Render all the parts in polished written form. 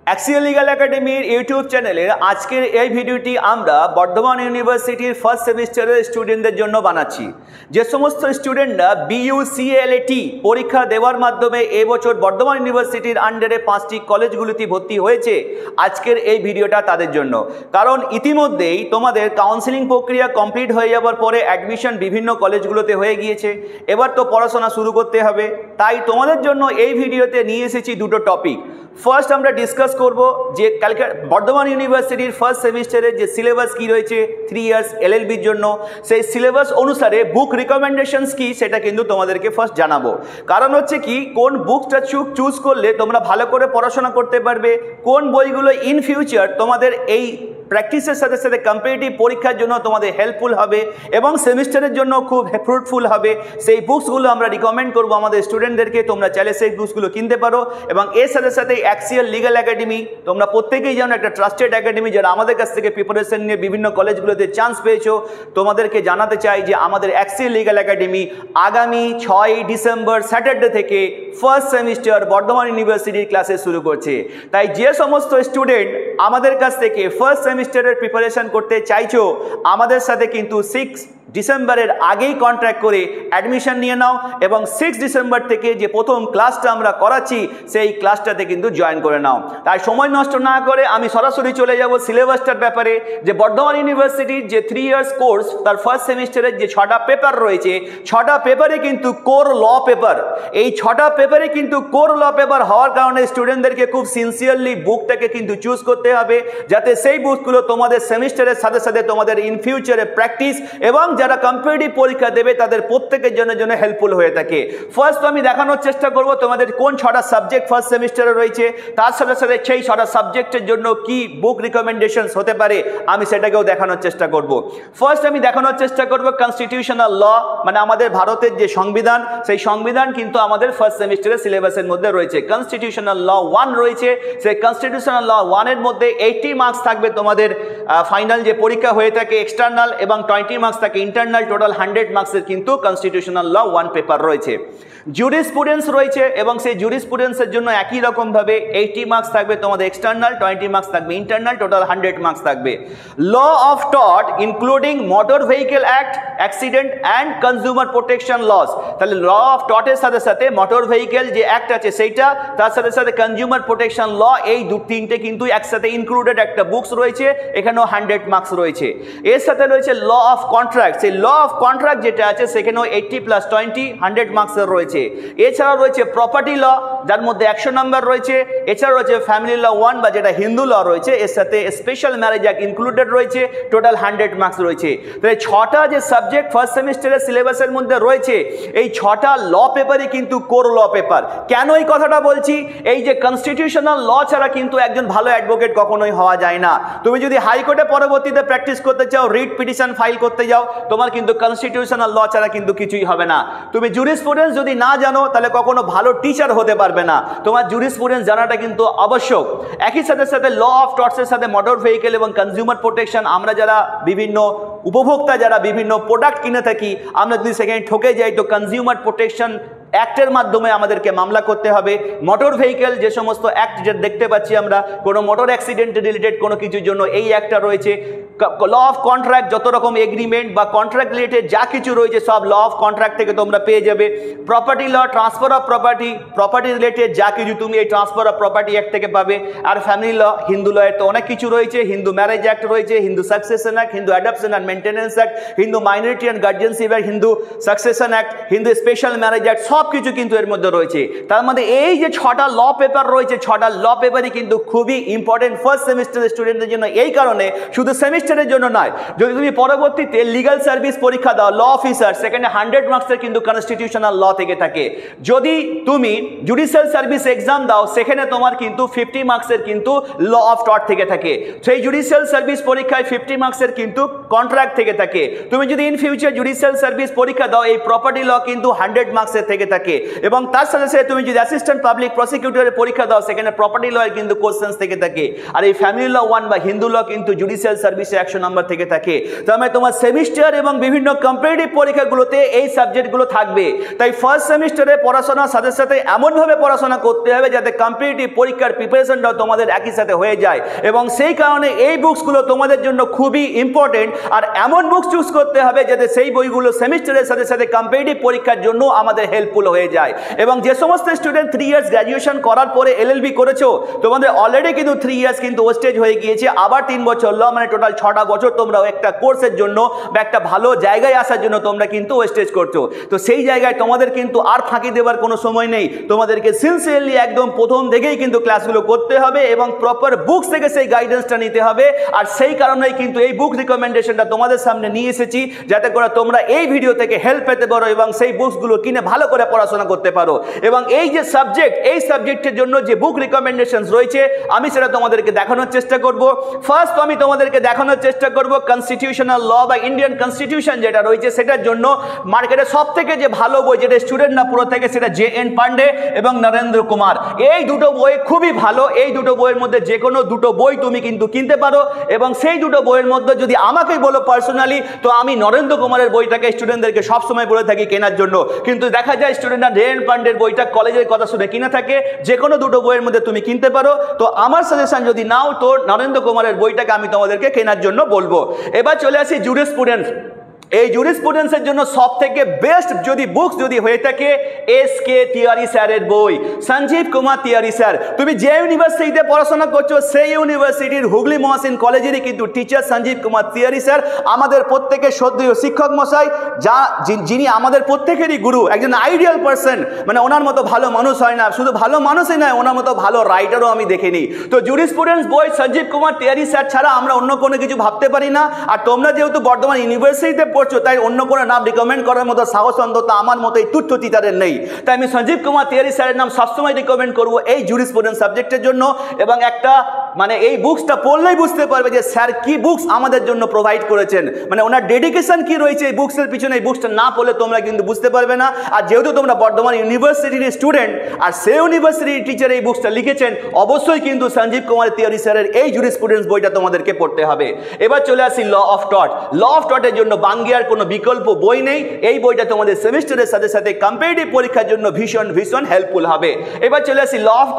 Axial legal একাডেমির YouTube চ্যানেলের আজকের এই ভিডিওটি আমরা বর্ধমান ইউনিভার্সিটির ফার্স্ট সেমিস্টারের স্টুডেন্টদের জন্য বানাচ্ছি। যে সমস্ত স্টুডেন্টরা BUCLAT পরীক্ষা দেওয়ার মাধ্যমে এবছর বর্ধমান ইউনিভার্সিটির আন্ডারে 5টি কলেজগুলিতে ভর্তি হয়েছে, আজকের এই ভিডিওটা তাদের জন্য। কারণ ইতিমধ্যেই তোমাদের কাউন্সিলিং প্রক্রিয়া কমপ্লিট হয়ে যাওয়ার পরে অ্যাডমিশন বিভিন্ন কলেজগুলোতে হয়ে গিয়েছে, এবার তো পড়াশোনা শুরু করতে হবে। তাই তোমাদের জন্য এই ভিডিওতে নিয়ে এসেছি দুটো টপিক। ফার্স্ট আমরা ডিসকাস করব যে কালকে বর্ধমান ইউনিভার্সিটির ফার্স্ট সেমিস্টারের যে সিলেবাস কি রয়েছে 3 ইয়ার্স LLBর জন্য, সেই সিলেবাস অনুসারে বুক রিকমেন্ডেশনস কি সেটা কিন্তু তোমাদেরকে ফার্স্ট জানাবো। কারণ হচ্ছে কি, কোন বুকটা চুজ করলে তোমরা ভালো করে পড়াশোনা করতে পারবে, কোন বইগুলো ইন ফিউচার তোমাদের এই প্র্যাকটিসের সাথে সাথে কম্পিটিটিভ পরীক্ষার জন্য তোমাদের হেল্পফুল হবে এবং সেমিস্টারের জন্য খুব ফ্রুটফুল হবে, সেই বুকসগুলো আমরা রিকমেন্ড করবো আমাদের স্টুডেন্টদেরকে। তোমরা চাইলে সেই বুকসগুলো কিনতে পারো। এবং এর সাথে সাথে অ্যাক্সিয়াল লিগাল একাডেমি, তোমরা প্রত্যেকেই জানো একটা ট্রাস্টেড একাডেমি, যারা আমাদের কাছ থেকে প্রিপারেশন নিয়ে বিভিন্ন কলেজগুলোতে চান্স পেয়েছো। তোমাদেরকে জানাতে চাই যে আমাদের অ্যাক্সিয়াল লিগাল একাডেমি আগামী 6 ডিসেম্বর স্যাটারডে থেকে ফার্স্ট সেমিস্টার বর্ধমান ইউনিভার্সিটির ক্লাসে শুরু করছে। তাই যে সমস্ত স্টুডেন্ট আমাদের কাছ থেকে ফার্স্ট সেমিস্টারের প্রিপারেশন করতে চাইছো, আমাদের সাথে কিন্তু 6 ডিসেম্বরের আগেই কন্ট্যাক্ট করে অ্যাডমিশন নিয়ে নাও এবং 6 ডিসেম্বর থেকে যে প্রথম ক্লাসটা আমরা করাচ্ছি সেই ক্লাসটাতে কিন্তু জয়েন করে নাও। তাই সময় নষ্ট না করে আমি সরাসরি চলে যাব সিলেবাসটার ব্যাপারে। যে বর্ধমান ইউনিভার্সিটির যে 3 ইয়ার্স কোর্স, তার ফার্স্ট সেমিস্টারের যে 6টা পেপার রয়েছে, 6টা পেপারে কিন্তু কোর ল পেপার। এই 6টা পেপারে কিন্তু কোর ল পেপার হওয়ার কারণে স্টুডেন্টদেরকে খুব সিনসিয়ারলি বুকটাকে কিন্তু চুজ করতে হবে, যাতে সেই বুকগুলো তোমাদের সেমিস্টারের সাথে সাথে তোমাদের ইন ফিউচারে প্র্যাকটিস এবং যারা কম্পিটিটিভ পরীক্ষা দেবে তাদের প্রত্যেকের জন্য হেল্পফুল হয়ে থাকে। ফার্স্ট আমি দেখানোর চেষ্টা করব তোমাদের কোন 6টা সাবজেক্ট ফার্স্ট সেমিস্টারে রয়েছে, তার সাথে সাথে সেই 6টা সাবজেক্টের জন্য কি বুক রিকমেন্ডেশনস হতে পারে আমি সেটাকেও দেখানোর চেষ্টা করব। ফার্স্ট আমি দেখানোর চেষ্টা করব কনস্টিটিউশনাল ল, মানে আমাদের ভারতের যে সংবিধান, সেই সংবিধান কিন্তু আমাদের ফার্স্ট সেমিস্টারের সিলেবাসের মধ্যে রয়েছে। কনস্টিটিউশনাল ল 1 রয়েছে, সেই কনস্টিটিউশনাল ল 1 এর মধ্যে 80 মার্কস থাকবে তোমাদের ফাইনাল যে পরীক্ষা হয়ে থাকে এক্সটার্নাল, এবং 20 মার্কস থাকে ইন্টারনাল। টোটাল 100 মার্কসের কিন্তু কনস্টিটিউশনাল ল 1 পেপার রয়েছে। জুরিসপ্রুডেন্স রয়েছে এবং সেই জুরিসপ্রুডেন্সের জন্য একই রকমভাবে 80 মার্কস থাকবে তোমাদের এক্সটার্নাল, 20 মার্কস থাকবে ইন্টারনাল, টোটাল 100 মার্কস থাকবে। Law of tort including motor vehicle act, accident and consumer protection laws. তাহলে ল অফ টর্টের সাথে সাথে মোটর ভেহিকেল যে অ্যাক্ট আছে সেইটা, তার সাথে সাথে কনজিউমার প্রোটেকশন ল, এই তিনটে কিন্তু একসাথে ইনক্লুডেড একটা বুকস রয়েছে, এখানেও 100 মার্কস রয়েছে। এর সাথে রয়েছে ল অফ কন্ট্রাক্ট, সেই ল অফ কন্ট্রাক্ট যেটা আছে সেখানেও 80 + 20 100 মার্কসের রয়েছে। এছাড়াও রয়েছে প্রপার্টি ল, যার মধ্যে 100 নাম্বার রয়েছে। এছাড়াও রয়েছে ফ্যামিলি ল 1 বা যেটা হিন্দু ল রয়েছে, এর সাথে স্পেশাল ম্যারেজ অ্যাক্ট ইনক্লুডেড রয়েছে, টোটাল 100 মার্কস রয়েছে। তাহলে 6টা যে সাবজেক্ট ফার্স্ট সেমিস্টারের সিলেবাসের মধ্যে রয়েছে, এই 6টা ল পেপারই কিন্তু কোর ল পেপার। কেন এই কথাটা বলছি? এই যে কনস্টিটিউশনাল ল ছাড়া কিন্তু একজন ভালো অ্যাডভোকেট কখনোই হওয়া যায় না। তুমি যদি হাইকোর্টে পরবর্তীতে প্র্যাকটিস করতে চাও, রিট পিটিশন ফাইল করতে যাও, তোমার কিন্তু কনস্টিটিউশনাল ল ছাড়া কিন্তু কিছুই হবে না। তুমি জুরিসপ্রুডেন্স যদি না জানো তাহলে কখনো ভালো টিচার হতে পারবে না। তোমার জুরিসপ্রুডেন্স জানাটা কিন্তু আবশ্যক। একই সাথে সাথে ল অফ টর্টসের সাথে মোটর ভেহিকেল এবং কনজিউমার প্রোটেকশন, আমরা যারা বিভিন্ন উপভোক্তা যারা বিভিন্ন প্রোডাক্ট কিনে থাকি, আমরা যদি সেখানে ঠকে যাই তো কনজিউমার প্রোটেকশন অ্যাক্টের মাধ্যমে আমাদেরকে মামলা করতে হবে। মোটর ভেহিকেল যে সমস্ত অ্যাক্ট যেটা দেখতে পাচ্ছি আমরা, কোনো মোটর অ্যাক্সিডেন্ট রিলেটেড কোনো কিছুর জন্য এই অ্যাক্টটা রয়েছে। ল অফ কন্ট্রাক্ট, যত রকম এগ্রিমেন্ট বা কন্ট্রাক্ট রিলেটেড যা কিছু রয়েছে সব ল অফ কন্ট্রাক্ট থেকে তোমরা পেয়ে যাবে। Property law, transfer of property related যা কিছু তুমি এই ট্রান্সফার অফ প্রপার্টি অ্যাক্ট থেকে পাবে। আর ফ্যামিলি ল, হিন্দু লয়ের তো অনেক কিছু রয়েছে, হিন্দু ম্যারেজ অ্যাক্ট রয়েছে, Hindu succession act, Hindu adoption and maintenance act, Hindu minority and guardianship act, Hindu succession act, Hindu special marriage act, সব কিছু কিন্তু এর মধ্যে রয়েছে। তার মধ্যে এই যে 6টা ল পেপার রয়েছে, 6টা ল পেপারই কিন্তু খুবই ইম্পর্টেন্ট ফার্স্ট সেমিস্টারের স্টুডেন্টদের জন্য। এই কারণে শুধু সেমিস্টারের জন্য নয়, যদি তুমি পরবর্তীতে লিগাল সার্ভিস পরীক্ষা দাও, ল অফিসার, সেখানে 100 মার্কসের কিন্তু কনস্টিটিউশনাল ল থেকে থাকে। যদি তুমি জুডিশিয়াল সার্ভিস এক্সাম দাও, সেখানে তোমার কিন্তু 50 মার্কসের কিন্তু ল অফ টর্ট থেকে থাকে। সেই জুডিশিয়াল সার্ভিস পরীক্ষায় 50 মার্কসের কিন্তু কন্ট্রাক্ট থেকে থাকে। তুমি যদি ইন ফিউচার জুডিশিয়াল সার্ভিস পরীক্ষা দাও, এই প্রপার্টি ল কিন্তু 100 মার্কসের থেকে থাকে। থাকে এবং তার সাথে সাথে তুমি যদি অ্যাসিস্ট্যান্ট পাবলিক প্রসিকিউটরের পরীক্ষা দাও সেখানে প্রপার্টি লয়ের কিন্তু কোশ্চেন্স থেকে থাকে আর এই ফ্যামিলি ল 1 বা হিন্দু ল কিন্তু জুডিশিয়াল সার্ভিসে 100 নম্বর থেকে থাকে তবে তোমার সেমিস্টার এবং বিভিন্ন কম্পিটিটিভ পরীক্ষাগুলোতে এই সাবজেক্টগুলো থাকবে তাই ফার্স্ট সেমিস্টারে পড়াশোনার সাথে সাথে এমনভাবে পড়াশোনা করতে হবে যাতে কম্পিটিটিভ পরীক্ষার প্রিপারেশনটাও তোমাদের একই সাথে হয়ে যায় এবং সেই কারণে এই বুকসগুলো তোমাদের জন্য খুবই ইম্পর্টেন্ট আর এমন বুকস চুজ করতে হবে যাতে সেই বইগুলো সেমিস্টারের সাথে সাথে কম্পিটিটিভ পরীক্ষার জন্য আমাদের হেল্পফুল হয়ে যায় এবং যে সমস্ত স্টুডেন্ট 3 ইয়ার্স গ্র্যাজুয়েশন করার পরে এলএলবি করেছো তোমাদের অলরেডি কিন্তু 3 ইয়ার্স কিন্তু ওয়েস্টেজ হয়ে গিয়েছে আবার 3 বছর ল মানে টোটাল 6টা বছর তোমরা একটা কোর্সের জন্য বা একটা ভালো জায়গায় আসার জন্য তোমরা কিন্তু ওয়েস্টেজ করছো তো সেই জায়গায় তোমাদের কিন্তু আর ফাঁকি দেওয়ার কোনো সময় নেই তোমাদেরকে সিনসিয়ারলি একদম প্রথম থেকেই কিন্তু ক্লাসগুলো করতে হবে এবং প্রপার বুকস থেকে সেই গাইডেন্সটা নিতে হবে আর সেই কারণেই কিন্তু এই বুক রিকমেন্ডেশনটা তোমাদের সামনে নিয়ে এসেছি যাতে করে তোমরা এই ভিডিও থেকে হেল্প পেতে পারো এবং সেই বুকসগুলো কিনে ভালো করে পড়াশোনা করতে পারো এবং এই যে সাবজেক্ট এই সাবজেক্টের জন্য যে বুক রিকমেন্ডেশনস রয়েছে আমি সেটা তোমাদেরকে দেখানোর চেষ্টা করব ফার্স্ট আমি তোমাদেরকে দেখানোর চেষ্টা করব কনস্টিটিউশনাল ল বা ইন্ডিয়ান কনস্টিটিউশন যেটা রয়েছে সেটার জন্য মার্কেটে সবথেকে যে ভালো বই যেটা স্টুডেন্ট না পুরো থেকে সেটা জে.এন. পান্ডে এবং নরেন্দ্র কুমার এই দুটো বই খুবই ভালো এই দুটো বইয়ের মধ্যে যে কোনো দুটো বই তুমি কিন্তু কিনতে পারো এবং সেই দুটো বইয়ের মধ্যে যদি আমাকে বলো পার্সোনালি তো আমি নরেন্দ্র কুমারের বইটাকে স্টুডেন্টদেরকে সবসময় বলে থাকি কেনার জন্য কিন্তু দেখা যায় স্টুডেন্টরা জে.এন. পান্ডের বইটা কলেজের কথা শুনে কিনে থাকে যে কোনো দুটো বইয়ের মধ্যে তুমি কিনতে পারো তো আমার সাজেশন যদি নাও তো নরেন্দ্র কুমারের বইটাকে আমি তোমাদেরকে কেনার জন্য বলবো এবার চলে আসি জুরিসপ্রুডেন্স এই জুরিসপ্রুডেন্সের জন্য সবথেকে বেস্ট যদি বুকস যদি হয়ে থাকে এস.কে. তিওয়ারি স্যারের বই সঞ্জীব কুমার তিওয়ারি স্যার তুমি যে ইউনিভার্সিটিতে পড়াশোনা করছো সেই ইউনিভার্সিটির হুগলি মহসিন কলেজেরই কিন্তু টিচার সঞ্জীব কুমার তিওয়ারি স্যার আমাদের প্রত্যেকের শ্রদ্ধেয় শিক্ষক মশাই যিনি আমাদের প্রত্যেকেরই গুরু একজন আইডিয়াল পার্সন মানে ওনার মতো ভালো মানুষ হয় না শুধু ভালো মানুষই নয় ওনার মতো ভালো রাইটারও আমি দেখিনি তো জুরিসপ্রুডেন্স বই সঞ্জীব কুমার তিওয়ারি স্যার ছাড়া আমরা অন্য কোনো কিছু ভাবতে পারি না আর তোমরা যেহেতু বর্ধমান ইউনিভার্সিটিতে পড়ছো তাই অন্য কোনো নাম রিকমেন্ড করার মতো সাহস অন্তত আমার মতো এই তুচ্ছ চিতারের নেই তাই আমি সঞ্জীব কুমার তিওয়ারি স্যারের নাম সবসময় রিকমেন্ড করবো এই জুরিসপ্রুডেন্স সাবজেক্টের জন্য এবং একটা মানে এই বুকসটা পড়লেই বুঝতে পারবে যে স্যার কি বুকস আমাদের জন্য প্রোভাইড করেছেন মানে ওনার ডেডিকেশন কি রয়েছে এই বুকসের পিছনে এই বুকসটা না পড়লে তোমরা কিন্তু বুঝতে পারবে না আর যেহেতু তোমরা বর্ধমান ইউনিভার্সিটির স্টুডেন্ট আর সেই ইউনিভার্সিটির টিচার এই বুকসটা লিখেছেন অবশ্যই কিন্তু সঞ্জীব কুমার তিওয়ারি স্যারের এই জুরিসপ্রুডেন্স বইটা তোমাদেরকে পড়তে হবে এবার চলে আসি ল অফ টর্টের জন্য বাঙ্গিয়ার কোনো বিকল্প বই নেই এই বইটা তোমাদের সেমিস্টারের সাথে সাথে কম্পিটিটিভ পরীক্ষার জন্য ভীষণ হেল্পফুল হবে এবার চলে আসি ল অফ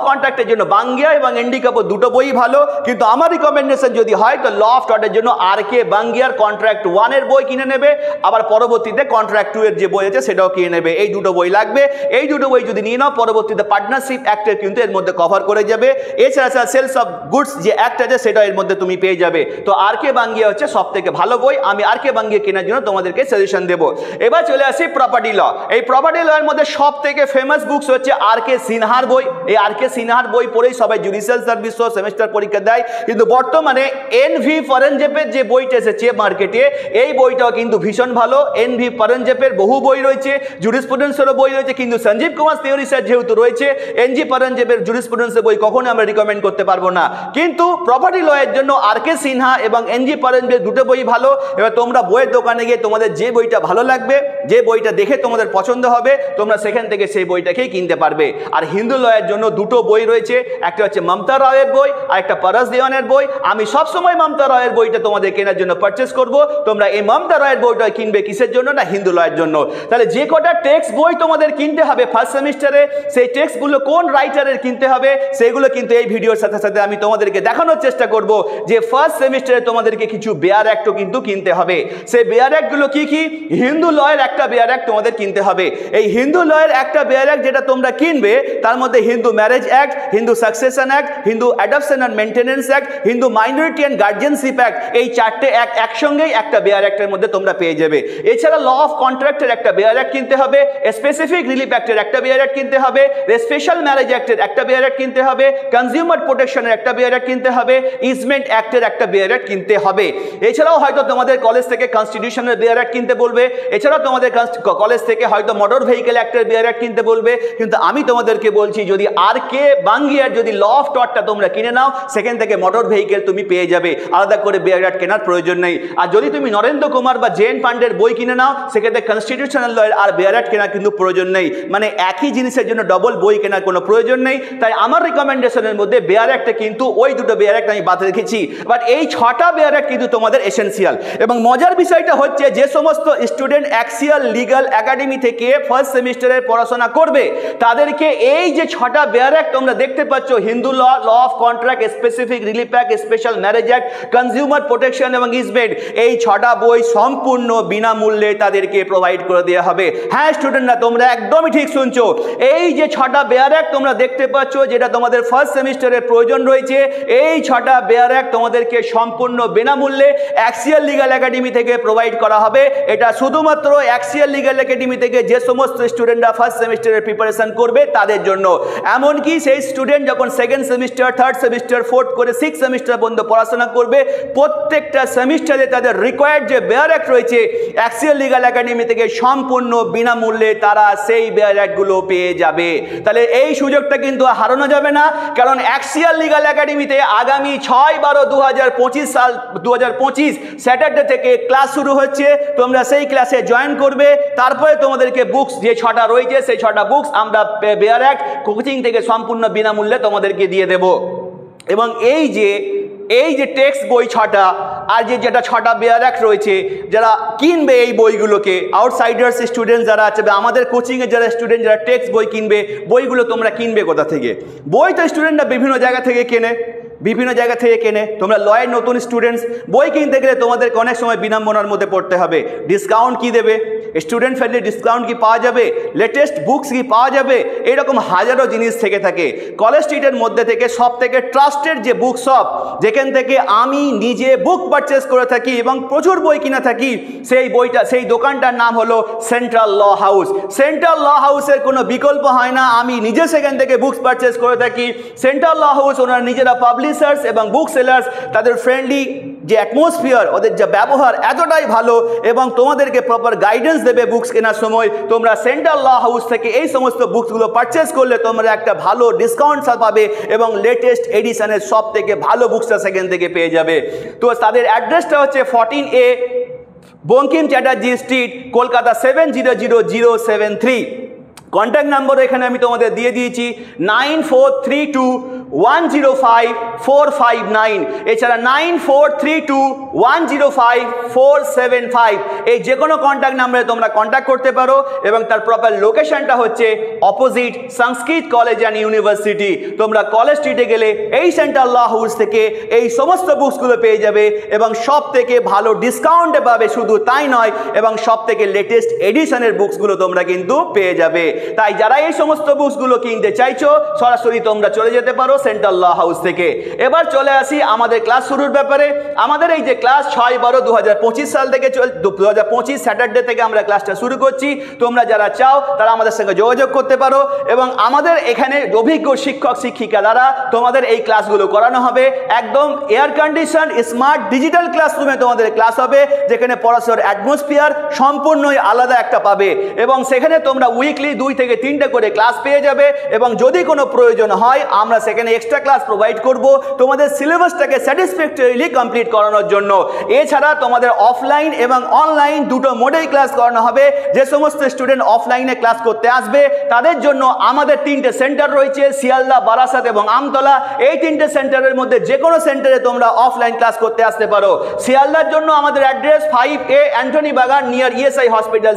কন্ট্রাক্টের জন্য বাঙ্গিয়া এবং এনডি কাপুর দুটো বই ভালো কিন্তু আমার রিকমেন্ডেশন যদি হয় তো ল অফ টর্টের জন্য আর.কে. বাঙ্গিয়ার কন্ট্রাক্ট 1 এর বই কিনে নেবে আবার পরবর্তীতে কন্ট্রাক্ট 2 এর যে বই আছে সেটাও কিনে নেবে এই দুটো বই লাগবে এই দুটো বই যদি নিয়ে নাও পরবর্তীতে পার্টনারশিপ অ্যাক্টের কিন্তু এর মধ্যে কভার করে যাবে এছাড়া সেলস অফ গুডস যে অ্যাক্ট আছে সেটা এর মধ্যে তুমি পেয়ে যাবে তো আর.কে. বাঙ্গিয়া হচ্ছে সবথেকে ভালো বই আমি আর.কে. বাঙ্গিয়া কেনার জন্য তোমাদেরকে সাজেশন দেব এবার চলে আসি প্রপার্টি ল এই প্রপার্টি ল এর মধ্যে সবথেকে ফেমাস বুকস হচ্ছে আর.কে. সিনহার বই এই আর.কে. সিনহার বই পড়েই সবাই জুডিশিয়াল সার্ভিস সেমিস্টার পরীক্ষা দেয় কিন্তু বর্তমানে এন.ভি. পরঞ্জেপের যে বইটা এসেছে মার্কেটে এই বইটাও কিন্তু ভীষণ ভালো এন.ভি. পরঞ্জেপের বহু বই রয়েছে জুরিসপ্রুডেন্সেরও বই রয়েছে কিন্তু সঞ্জীব কুমার তিওয়ারি স্যার যেহেতু রয়েছে এন.জি. পরঞ্জেপের জুরিসপ্রুডেন্সের বই কখনো আমরা রিকমেন্ড করতে পারবো না কিন্তু প্রপার্টি ল এর জন্য আর.কে. সিনহা এবং এন.জি. পরঞ্জেপের দুটো বই ভালো এবার তোমরা বইয়ের দোকানে গিয়ে তোমাদের যে বইটা ভালো লাগবে যে বইটা দেখে তোমাদের পছন্দ হবে তোমরা সেখান থেকে সেই বইটাকেই কিনতে পারবে আর হিন্দু লয়ের জন্য দুটো বই রয়েছে একটা হচ্ছে মমতা রায়ের বই আর একটা পরশ দেওয়ানের বই আমি সবসময় মমতা রায়ের বইটা তোমাদের কেনার জন্য পারচেস করব তোমরা এই মমতা রায়ের বইটা কিনবে কিসের জন্য না হিন্দু লয়ের জন্য তাহলে যে কটা টেক্সট বই তোমাদের কিনতে হবে ফার্স্ট সেমিস্টারে সেই টেক্সটগুলো কোন রাইটারের কিনতে হবে সেগুলো কিন্তু এই ভিডিওর সাথে সাথে আমি তোমাদেরকে দেখানোর চেষ্টা করব যে ফার্স্ট সেমিস্টারে তোমাদেরকে কিছু বেয়ার অ্যাক্টও কিন্তু কিনতে হবে সেই বেয়ার অ্যাক্টগুলো কি কি হিন্দু লয়ের একটা বেয়ার অ্যাক্ট তোমাদের কিনতে হবে এই হিন্দু লয়ের একটা বেয়ার অ্যাক্ট যেটা তোমরা কিনবে তার মধ্যে Hindu marriage act Hindu succession act Hindu adoption and maintenance act Hindu minority and guardianship act এই চারটে অ্যাক্ট একসঙ্গেই একটা বেয়ার অ্যাক্টের মধ্যে তোমরা পেয়ে যাবে এছাড়া ল অফ কন্ট্রাক্টের একটা বেয়ার অ্যাক্ট কিনতে হবে স্পেসিফিক রিলিফ অ্যাক্টের একটা বেয়ার অ্যাক্ট কিনতে হবে স্পেশাল ম্যারেজ অ্যাক্টের একটা বেয়ার অ্যাক্ট কিনতে হবে কনজিউমার প্রোটেকশনের একটা বেয়ার অ্যাক্ট কিনতে হবে ইজমেন্ট অ্যাক্টের একটা বেয়ার অ্যাক্ট কিনতে হবে এছাড়াও হয়তো তোমাদের কলেজ থেকে কনস্টিটিউশনের বেয়ার অ্যাক্ট কিনতে বলবে এছাড়াও তোমাদের কলেজ থেকে হয়তো মোটর ভেহিকেল অ্যাক্টের বেয়ার অ্যাক্ট কিনতে বলবে কিন্তু আমি তোমাদেরকে বলছি যদি আর.কে. বাঙ্গিয়ার যদি ল অফ টট পার্টটা তোমরা কিনে নাও, সেখান থেকে মোটর ভেহিকেল তুমি পেয়ে যাবে, আলাদা করে বেয়ারডাট কেনার প্রয়োজন নেই। আর যদি তুমি নরেন্দ্র কুমার বা জেন পান্ডের বই কিনে নাও, সেক্ষেত্রে কনস্টিটিউশনাল লয়ের আর বেয়ারডাট কেনার কিন্তু প্রয়োজন নেই, মানে একই জিনিসের জন্য ডবল বই কেনার কোনো প্রয়োজন নেই। তাই আমার রিকমেন্ডেশনের মধ্যে বেয়ারডাটটা কিন্তু ওই দুটো বেয়ারডাট আমি বাদ রেখেছি, বাট এই 6টা বেয়ারডাট কিন্তু তোমাদের এসেন্সিয়াল। এবং মজার বিষয়টা হচ্ছে যে সমস্ত স্টুডেন্ট অ্যাক্সিয়াল লিগ্যাল একাডেমি থেকে ফার্স্ট সেমিস্টারের পড়াশোনা করবে তাদেরকে এই যে 6টা বেয়ারডাট তোমরা দেখতে পাচ্ছ, Hindu law, law of contract, specific relief act, special marriage act, consumer protection এবং ইসমেন্ট, এই 6টা বই সম্পূর্ণ বিনামূল্যে তাদেরকে প্রোভাইড করে দেওয়া হবে। হ্যাঁ স্টুডেন্টরা, তোমরা একদমই ঠিক শুনছো, এই যে 6টা বেয়ারডাট তোমরা দেখতে পাচ্ছ যেটা তোমাদের ফার্স্ট সেমিস্টারের প্রয়োজন রয়েছে, এই 6টা বেয়ারডাট তোমাদেরকে সম্পূর্ণ বিনামূল্যে অ্যাক্সিয়াল লিগ্যাল একাডেমি থেকে প্রোভাইড করা হবে। এটা শুধুমাত্র অ্যাক্সিয়াল লিগ্যাল একাডেমি থেকে যে সমস্ত স্টুডেন্টরা ফার্স্ট সেমিস্টারের প্রিপারেশন করবে তাদের জন্য। এমনকি সেই স্টুডেন্ট যখন second semester, third semester, fourth করে 6 সেমিস্টার পর্যন্ত পড়াশোনা করবে, প্রত্যেকটা সেমিস্টারে তাদের রিকোয়ার্ড যে বেয়ারডাট রয়েছে অ্যাক্সিয়াল লিগ্যাল একাডেমি থেকে সম্পূর্ণ বিনামূল্যে তারা সেই বেয়ারডাটগুলো পেয়ে যাবে। তাহলে এই সুযোগটা কিন্তু হারানো যাবে না, কারণ অ্যাক্সিয়াল লিগ্যাল একাডেমিতে আগামী 6/12/2025 সাল 2025 স্যাটারডে থেকে ক্লাস শুরু হচ্ছে। তোমরা সেই ক্লাসে জয়েন করবে, তারপরে তোমাদেরকে বুকস যে 6টা রয়েছে সেই 6টা বুকস আমরা বেয়ারডাট কোচিং থেকে সম্পূর্ণ বিনামূল্যে তোমাদেরকে দিয়ে দেব। এবং এই যে টেক্সট বই 6টা আর যেটা 6টা বেয়ারডাট রয়েছে, যারা কিনবে এই বইগুলোকে, আউটসাইডার্স স্টুডেন্ট যারা আছে বা আমাদের কোচিংয়ে যারা স্টুডেন্ট যারা টেক্সট বই কিনবে, বইগুলো তোমরা কিনবে কোথা থেকে? বই তো স্টুডেন্টরা বিভিন্ন জায়গা থেকে কেনে। তোমরা লয়ের নতুন স্টুডেন্টস, বই কিনতে গেলে তোমাদেরকে অনেক সময় বিড়ম্বনার মধ্যে পড়তে হবে। ডিসকাউন্ট কি দেবে? স্টুডেন্ট ফ্রেন্ডলি ডিসকাউন্ট কি পাওয়া যাবে? লেটেস্ট বুকস কি পাওয়া যাবে? এরকম হাজারো জিনিস থেকে থাকে। কলেজ স্ট্রিটের মধ্যে থেকে সব থেকে ট্রাস্টেড যে বুক শপ, যেখান থেকে আমি নিজে বুক পারচেস করে থাকি এবং প্রচুর বই কিনে থাকি, সেই দোকানটার নাম হলো central law house. Central law হাউসের কোনো বিকল্প হয় না, আমি নিজে সেখান থেকে বুকস পারচেস করে থাকি। সেন্ট্রাল ল হাউস ওনারা নিজেরা পাবলিশার্স এবং বুক সেলার্স, তাদের ফ্রেন্ডলি যে অ্যাটমসফিয়ার, ওদের যে ব্যবহার এতটাই ভালো এবং তোমাদেরকে প্রপার গাইডেন্স দেবে বুকস কেনার সময়। তোমরা সেন্ট্রাল ল হাউস থেকে এই সমস্ত বুকসগুলো পারচেস করলে তোমরা একটা ভালো ডিসকাউন্ট পাবে এবং লেটেস্ট এডিশনের সব থেকে ভালো বুকসটা সেখান থেকে পেয়ে যাবে। তো তাদের অ্যাড্রেসটা হচ্ছে 14A Bankim Chatterjee street, Kolkata 700073। Contact number এখানে আমি তোমাদের দিয়ে দিয়েছি 9432105459, এছাড়া 9432105475। এই যে কোনো কন্ট্যাক্ট নাম্বারে তোমরা কন্ট্যাক্ট করতে পারো এবং তার প্রপার লোকেশনটা হচ্ছে opposite Sanskrit college and university. তোমরা কলেজ স্ট্রিটে গেলে এই সেন্ট্রাল ল হাউস থেকে এই সমস্ত বুকসগুলো পেয়ে যাবে এবং সব থেকে ভালো ডিসকাউন্টে পাবে। শুধু তাই নয়, এবং সব থেকে লেটেস্ট এডিশনের বুকসগুলো তোমরা কিন্তু পেয়ে যাবে। তাই যারা এই সমস্ত বুকসগুলো কিনতে চাইছো, সরাসরি তোমরা চলে যেতে পারো সেন্ট্রাল ল হাউস থেকে। এবার চলে আসি আমাদের ক্লাস শুরুর ব্যাপারে। আমাদের এই যে ক্লাস 6/12/2025 সাল থেকে 2025 স্যাটারডে থেকে আমরা ক্লাসটা শুরু করছি। তোমরা যারা চাও তারা আমাদের সঙ্গে যোগাযোগ করতে পারো এবং আমাদের এখানে অভিজ্ঞ শিক্ষক শিক্ষিকা দ্বারা তোমাদের এই ক্লাসগুলো করানো হবে। একদম এয়ার কন্ডিশন স্মার্ট ডিজিটাল ক্লাসরুমে তোমাদের ক্লাস হবে, যেখানে পড়াশোনার অ্যাটমসফিয়ার সম্পূর্ণই আলাদা একটা পাবে এবং সেখানে তোমরা উইকলি 2 থেকে 3টে করে ক্লাস পেয়ে যাবে। এবং যদি কোনো প্রয়োজন হয় আমরা সেখানে এক্সট্রা ক্লাস প্রোভাইড করব তোমাদের সিলেবাসটাকে স্যাটিসফ্যাক্টরিলি কমপ্লিট করানোর জন্য। এছাড়া তোমাদের অফলাইন এবং অনলাইন দুটো মোডেই ক্লাস করানো হবে। যে সমস্ত স্টুডেন্ট অফলাইনে ক্লাস করতে আসবে তাদের জন্য আমাদের 3টে সেন্টার রয়েছে, শিয়ালদা, বারাসাত এবং আমতলা। এই 3টে সেন্টারের মধ্যে যে কোনো সেন্টারে তোমরা অফলাইন ক্লাস করতে আসতে পারো। শিয়ালদার জন্য আমাদের অ্যাড্রেস 5A অ্যান্টনি বাগান near ESI hospital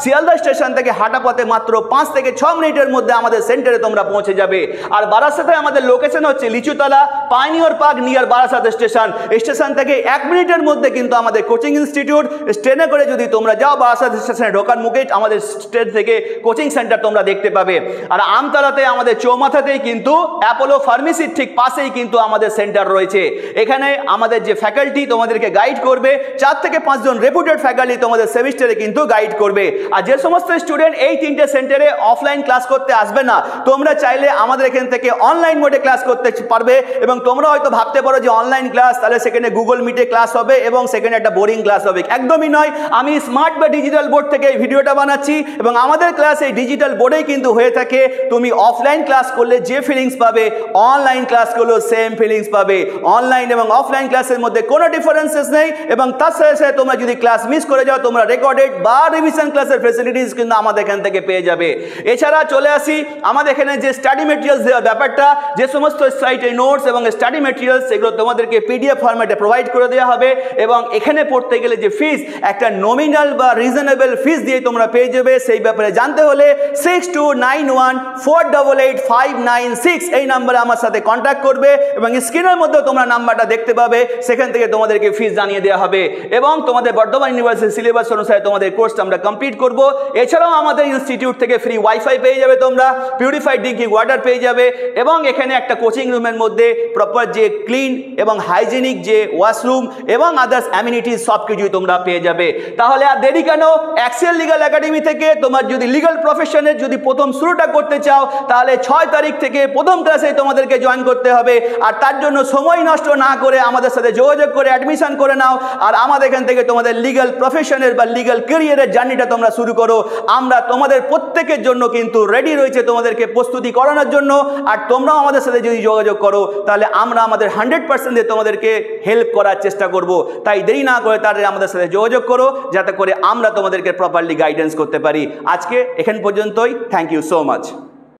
Sealdah station থেকে হাঁটা পথে মাত্র 5 থেকে 6 মিনিটের মধ্যে আমাদের সেন্টারে তোমরা পৌঁছে যাবে। আর বারাসাতে আমাদের লোকেশন হচ্ছে Lichutala, pioneer park near Barasat station থেকে 1 মিনিটের মধ্যে কিন্তু আমাদের কোচিং ইনস্টিটিউট। ট্রেনে করে যদি তোমরা যাও বারাসাত স্টেশনে ঢোকার মুখে আমাদের স্টেশন থেকে কোচিং সেন্টার তোমরা দেখতে পাবে। আর আমতলাতে আমাদের চৌমাথাতেই কিন্তু অ্যাপোলো ফার্মেসির ঠিক পাশেই কিন্তু আমাদের সেন্টার রয়েছে। এখানে আমাদের যে ফ্যাকাল্টি তোমাদেরকে গাইড করবে, 4 থেকে 5 জন রেপুটেড ফ্যাকাল্টি তোমাদের সেমিস্টারে কিন্তু গাইড করবে। আর যে সমস্ত স্টুডেন্ট এই 3টে সেন্টারে অফলাইন ক্লাস করতে আসবে না, তোমরা চাইলে আমাদের এখান থেকে অনলাইন মোডে ক্লাস করতে পারবে। এবং তোমরা হয়তো ভাবতে পারো যে অনলাইন ক্লাস তাহলে সেখানে গুগল মিটে ক্লাস হবে এবং সেখানে একটা বোরিং ক্লাস হবে। একদমই নয়, আমি স্মার্ট বা ডিজিটাল বোর্ড থেকে এই ভিডিওটা বানাচ্ছি এবং আমাদের ক্লাস এই ডিজিটাল বোর্ডেই কিন্তু হয়ে থাকে। তুমি অফলাইন ক্লাস করলে যে ফিলিংস পাবে অনলাইন ক্লাস করলেও সেম ফিলিংস পাবে। অনলাইন এবং অফলাইন ক্লাসের মধ্যে কোনো ডিফারেন্সেস নেই এবং তার সাথে সাথে তোমরা যদি ক্লাস মিস করে যাও তোমরা রেকর্ডেড বা রিভিশন ক্লাসের ফেসিলিটিস কিন্তু আমাদের এখান থেকে পেয়ে যাবে। এছাড়া চলে আসি আমাদের এখানে যে স্টাডি মেটেরিয়ালস দেওয়ার ব্যাপারটা, যে সমস্ত সাইটে নোটস এবং স্টাডি মেটেরিয়ালস সেগুলো তোমাদেরকে পিডিএফ ফরম্যাটে প্রোভাইড করে দেওয়া হবে এবং এখানে পড়তে গেলে যে ফিস একটা নমিনাল বা রিজনেবল ফিস দিয়ে তোমরা পেয়ে যাবে। সেই ব্যাপারে জানতে হলে 6291488596 এই নাম্বারে আমার সাথে কন্ট্যাক্ট করবে এবং স্ক্রিনের মধ্যে তোমরা নাম্বারটা দেখতে পাবে, সেখান থেকে তোমাদেরকে ফিস জানিয়ে দেওয়া হবে এবং তোমাদের বর্ধমান ইউনিভার্সিটি সিলেবাস অনুসারে তোমাদের কোর্সটা আমরা কমপ্লিট করব। এছাড়াও আমাদের ইনস্টিটিউট থেকে ফ্রি ওয়াইফাই পেয়ে যাবে, তোমরা পিউরিফাইড ড্রিঙ্কিং ওয়াটার পেয়ে যাবে এবং এখানে একটা কোচিং রুমের মধ্যে প্রপার যে ক্লিন এবং হাইজেনিক যে ওয়াশরুম এবং আদার্স অ্যামিনিটিস সব কিছুই তোমরা পেয়ে যাবে। তাহলে আর দেরি কেন, এক্সেল লিগাল একাডেমি থেকে তোমার যদি লিগাল প্রফেশনের যদি প্রথম শুরুটা করতে চাও তাহলে 6 তারিখ থেকে প্রথম ক্লাসে তোমাদেরকে জয়েন করতে হবে। আর তার জন্য সময় নষ্ট না করে আমাদের সাথে যোগাযোগ করে অ্যাডমিশন করে নাও আর আমাদের এখান থেকে তোমাদের লিগাল প্রফেশনের বা লিগাল ক্যারিয়ারের জার্নিটা তোমরা শুরু করো। আমরা তোমাদের প্রত্যেকের জন্য কিন্তু রেডি রয়েছে তোমাদেরকে প্রস্তুতি করানোর জন্য। আর তোমরাও আমাদের সাথে যদি যোগাযোগ করো তাহলে আমরা আমাদের 100% দিয়ে তোমাদেরকে হেল্প করার চেষ্টা করব। তাই দেরি না করে তাদের আমাদের সাথে যোগাযোগ করো যাতে করে আমরা তোমাদেরকে প্রপারলি গাইডেন্স করতে পারি। আজকে এখান পর্যন্তই। Thank you so much.